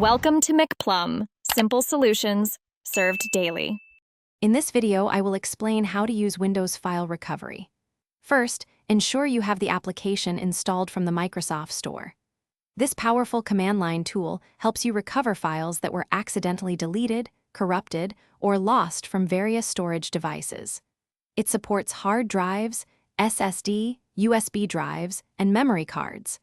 Welcome to McPlum, simple solutions served daily. In this video, I will explain how to use Windows File Recovery. First, ensure you have the application installed from the Microsoft Store. This powerful command line tool helps you recover files that were accidentally deleted, corrupted, or lost from various storage devices. It supports hard drives, SSD, USB drives, and memory cards.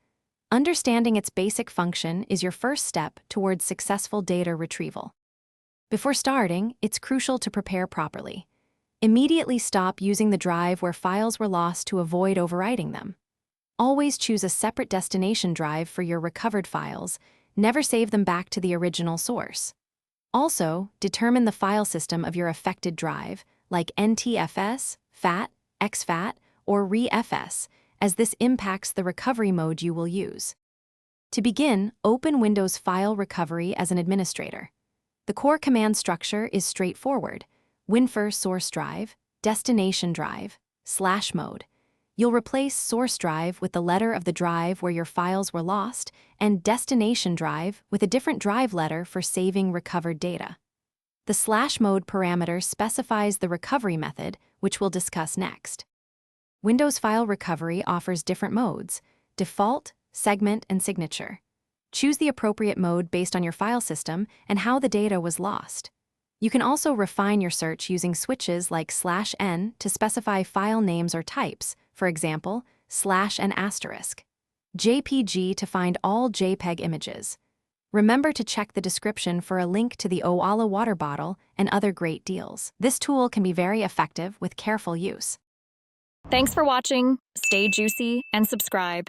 Understanding its basic function is your first step towards successful data retrieval. Before starting, it's crucial to prepare properly. Immediately stop using the drive where files were lost to avoid overwriting them. Always choose a separate destination drive for your recovered files. Never save them back to the original source. Also, determine the file system of your affected drive, like NTFS, FAT, exFAT, or ReFS, as this impacts the recovery mode you will use. To begin, open Windows File Recovery as an administrator. The core command structure is straightforward: WinFir source drive, destination drive, /mode. You'll replace source drive with the letter of the drive where your files were lost, and destination drive with a different drive letter for saving recovered data. The /mode parameter specifies the recovery method, which we'll discuss next. Windows File Recovery offers different modes: default, segment, and signature. Choose the appropriate mode based on your file system and how the data was lost. You can also refine your search using switches like /n to specify file names or types, for example, /and*, JPG to find all JPEG images. Remember to check the description for a link to the Owala water bottle and other great deals. This tool can be very effective with careful use. Thanks for watching. Stay juicy and subscribe.